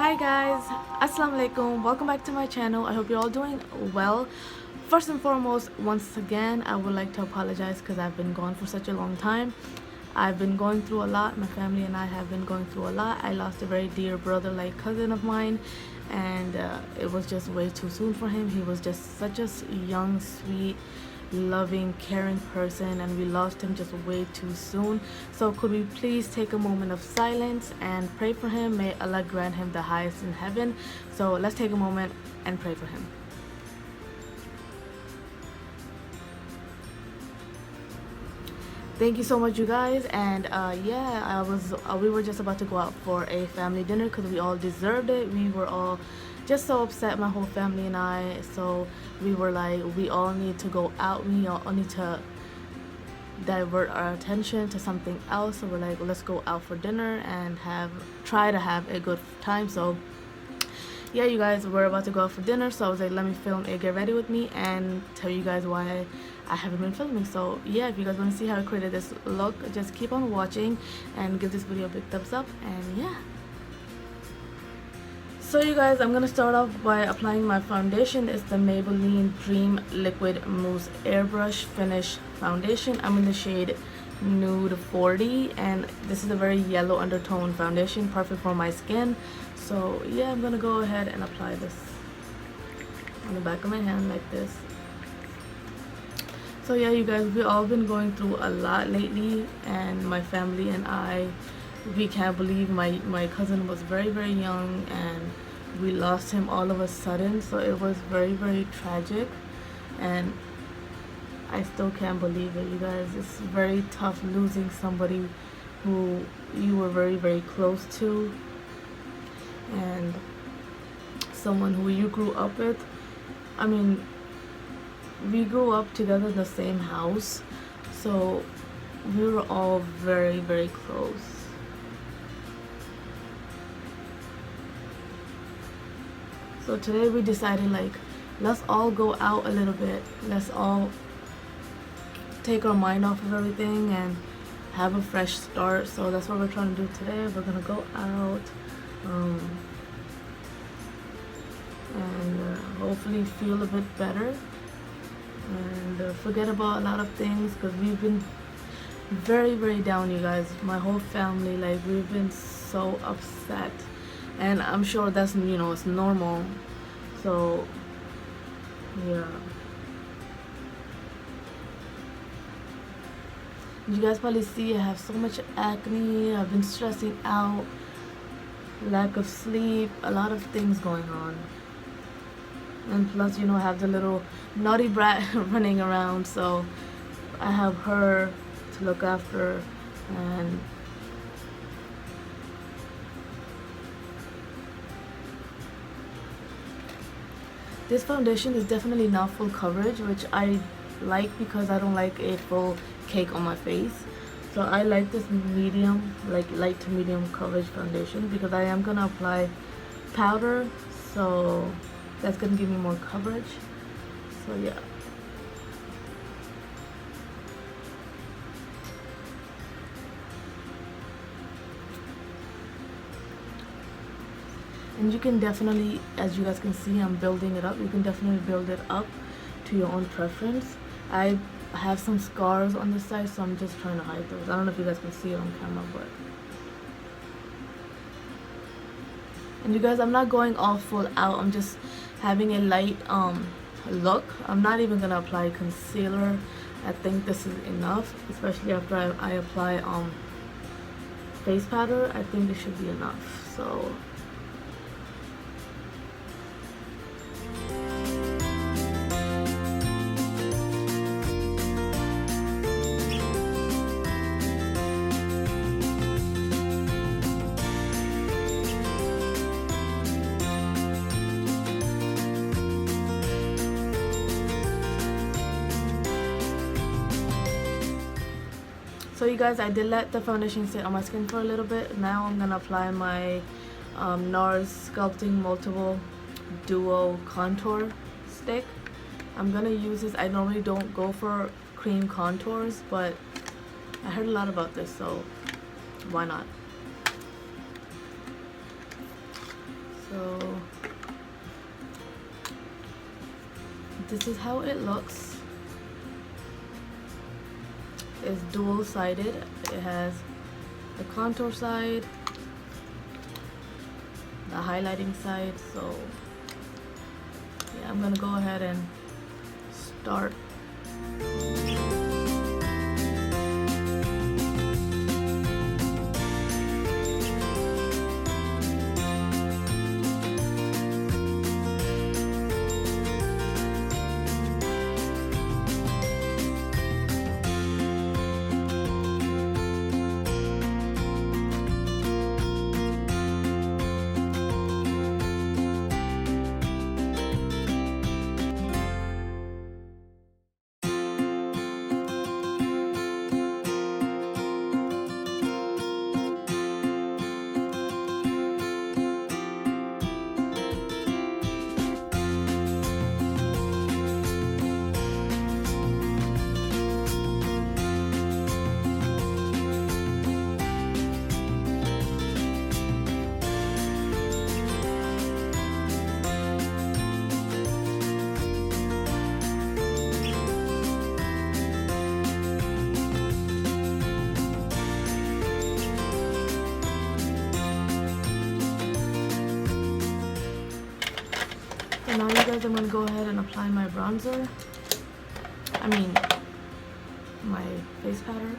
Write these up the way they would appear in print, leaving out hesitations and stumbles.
Hi guys, assalamu alaikum, welcome back to my channel. I hope you're all doing well. First and foremost, once again I would like to apologize because I've been gone for such a long time. I've been going through a lot. My family and I have been going through a lot. I lost a very dear brother, like cousin of mine, and it was just way too soon for him. He was just such a young, sweet, loving, caring person, and we lost him just way too soon. So could we please take a moment of silence and pray for him? May Allah grant him the highest in heaven. So let's take a moment and pray for him. Thank you so much, you guys. And yeah, we were just about to go out for a family dinner because we all deserved it. We were all just so upset, my whole family and I. So we were like, we all need to go out. We all need to divert our attention to something else. So we're like, let's go out for dinner and try to have a good time. So yeah, you guys, we're about to go out for dinner. So I was like, let me film a get ready with me and tell you guys why I haven't been filming. So yeah, if you guys want to see how I created this look, just keep on watching and give this video a big thumbs up. And yeah, so you guys, I'm gonna start off by applying my foundation. It's the Maybelline Dream Liquid Mousse Airbrush Finish Foundation. I'm in the shade Nude 40, and this is a very yellow undertone foundation, perfect for my skin. So yeah, I'm gonna go ahead and apply this on the back of my hand like this. So yeah, you guys, we've all been going through a lot lately, and my family and I, we can't believe my cousin was very young and we lost him all of a sudden. So it was very tragic, and I still can't believe it, you guys. It's very tough losing somebody who you were very close to, and someone who you grew up with. I mean, we grew up together in the same house, so we were all very close. So today we decided, like, let's all go out a little bit. Let's all take our mind off of everything and have a fresh start. So that's what we're trying to do today. We're gonna go out and hopefully feel a bit better and forget about a lot of things, because we've been very down, you guys. My whole family, like, we've been so upset, and I'm sure that's, you know, it's normal. So yeah, you guys probably see I have so much acne. I've been stressing out, lack of sleep, a lot of things going on. And plus, you know, I have the little naughty brat running around, so I have her to look after. And this foundation is definitely not full coverage, which I like because I don't like a full cake on my face. So I like this medium, like light to medium coverage foundation, because I am gonna apply powder, so that's gonna give me more coverage. So yeah, and you can definitely, as you guys can see, I'm building it up. You can definitely build it up to your own preference. I have some scars on this side, so I'm just trying to hide those. I don't know if you guys can see it on camera, but, and you guys, I'm not going all full out. I'm just having a light look. I'm not even gonna apply concealer. I think this is enough, especially after I apply face powder. I think it should be enough. So you guys, I did let the foundation sit on my skin for a little bit. Now I'm gonna apply my Nars Sculpting Multiple Duo Contour Stick. I'm gonna use this. I normally don't go for cream contours, but I heard a lot about this, so why not? So this is how it looks. It's dual-sided. It has the contour side, the highlighting side. So yeah, I'm gonna go ahead and start. So now you guys, I'm gonna go ahead and apply my bronzer. I mean, my face powder.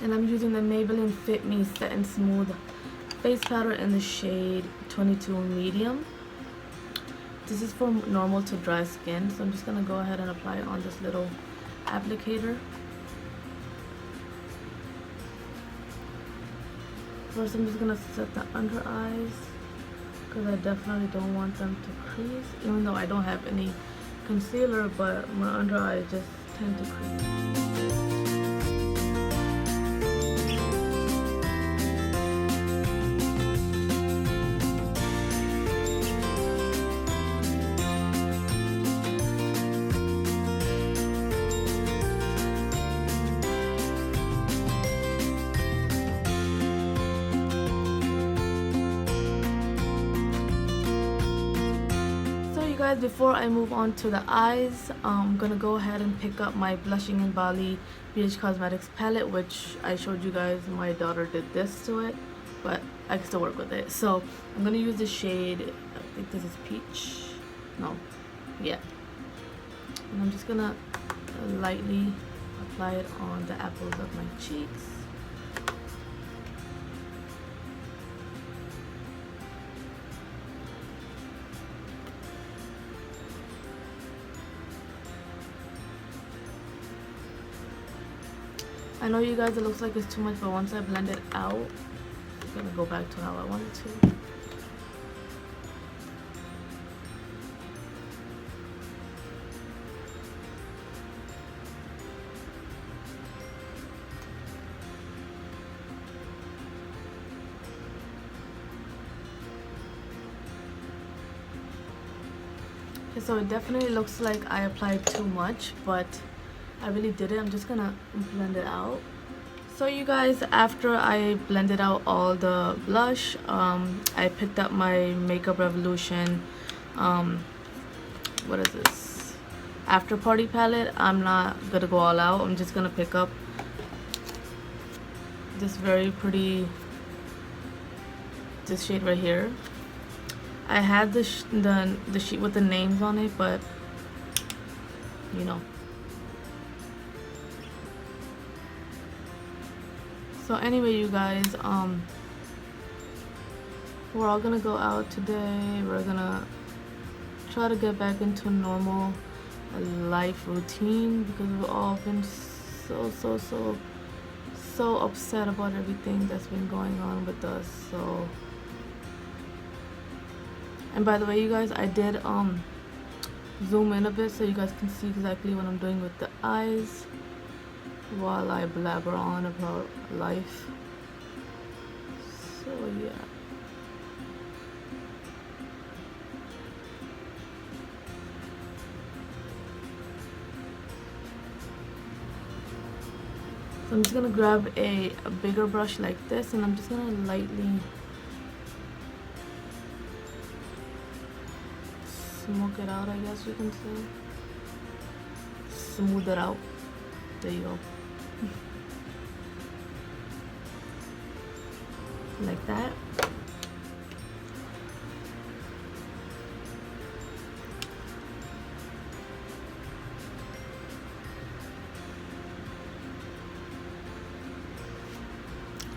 And I'm using the Maybelline Fit Me Set and Smooth face powder in the shade 22 Medium. This is for normal to dry skin, so I'm just gonna go ahead and apply it on this little applicator. First, I'm just gonna set the under eyes because I definitely don't want them to crease, even though I don't have any concealer, but my under eyes just tend to crease. Guys, before I move on to the eyes, I'm gonna go ahead and pick up my Blushing in Bali BH Cosmetics palette, which I showed you guys. My daughter did this to it, but I can still work with it. So I'm gonna use the shade, I think this is peach, no, yeah, and I'm just gonna lightly apply it on the apples of my cheeks. I know you guys, it looks like it's too much, but once I blend it out, it's gonna go back to how I want it to. Okay, so it definitely looks like I applied too much, but I really did it. I'm just gonna blend it out. So you guys, after I blended out all the blush, I picked up my Makeup Revolution, what is this, After Party palette. I'm not gonna go all out. I'm just gonna pick up this very pretty, this shade right here. I had the sheet with the names on it, but you know. So anyway, you guys, we're all gonna go out today. We're gonna try to get back into normal life routine because we've all been so upset about everything that's been going on with us. So, and by the way, you guys, I did zoom in a bit so you guys can see exactly what I'm doing with the eyes while I blabber on about life. So yeah. I'm just gonna grab a bigger brush like this, and I'm just gonna lightly smoke it out, I guess you can say. Smooth it out. There you go. Like that.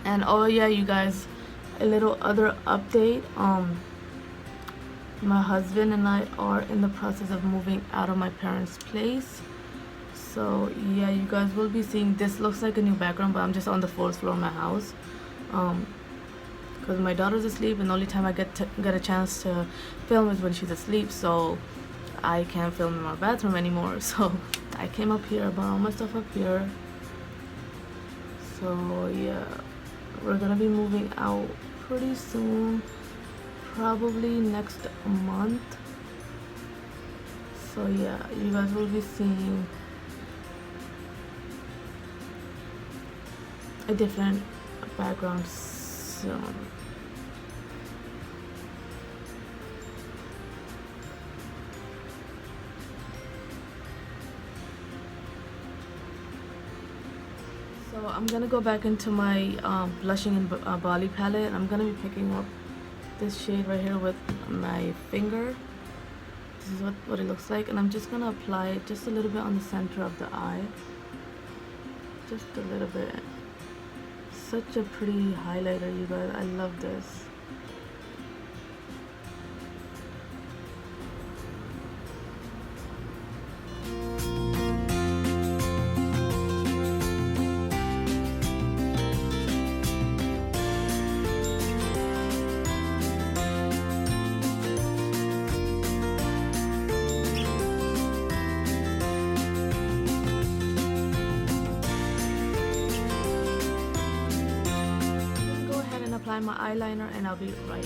And oh yeah, you guys, a little other update. My husband and I are in the process of moving out of my parents' place. So yeah, you guys will be seeing, this looks like a new background, but I'm just on the 4th floor of my house. Because my daughter's asleep, and the only time I get a chance to film is when she's asleep. So I can't film in my bathroom anymore. So I came up here, brought all my stuff up here. So yeah, we're gonna be moving out pretty soon, probably next month. So yeah, you guys will be seeing a different background soon. So I'm gonna go back into my blushing and Bali palette. I'm gonna be picking up this shade right here with my finger. This is what it looks like, and I'm just gonna apply it just a little bit on the center of the eye, just a little bit. Such a pretty highlighter, you guys. I love this. Apply my eyeliner, and I'll be right.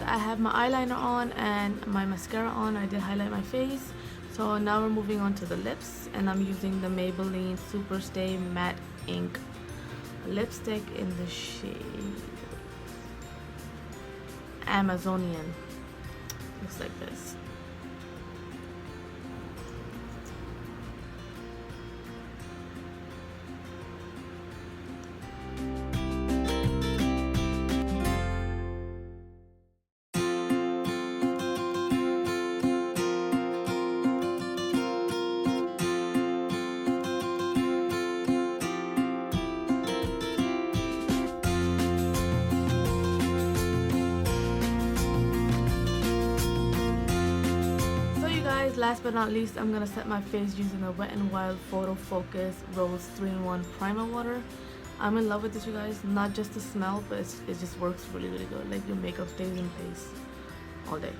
I have my eyeliner on and my mascara on. I did highlight my face. So now we're moving on to the lips, and I'm using the Maybelline Super Stay Matte Ink lipstick in the shade Amazonian. Looks like this. Last but not least, I'm gonna set my face using a Wet n Wild Photo Focus Rose 3-in-1 Primer Water. I'm in love with this, you guys. Not just the smell, but it just works really, really good. Like, your makeup stays in place all day.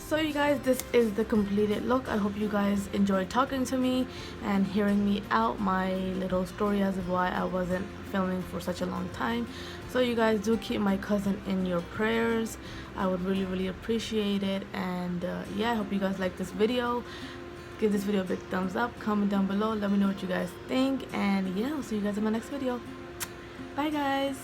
So you guys, this is the completed look. I hope you guys enjoyed talking to me and hearing me out my little story as of why I wasn't filming for such a long time. So you guys do keep my cousin in your prayers. I would really, really appreciate it. And yeah, I hope you guys like this video. Give this video a big thumbs up, comment down below, let me know what you guys think, and yeah, I'll see you guys in my next video. Bye guys.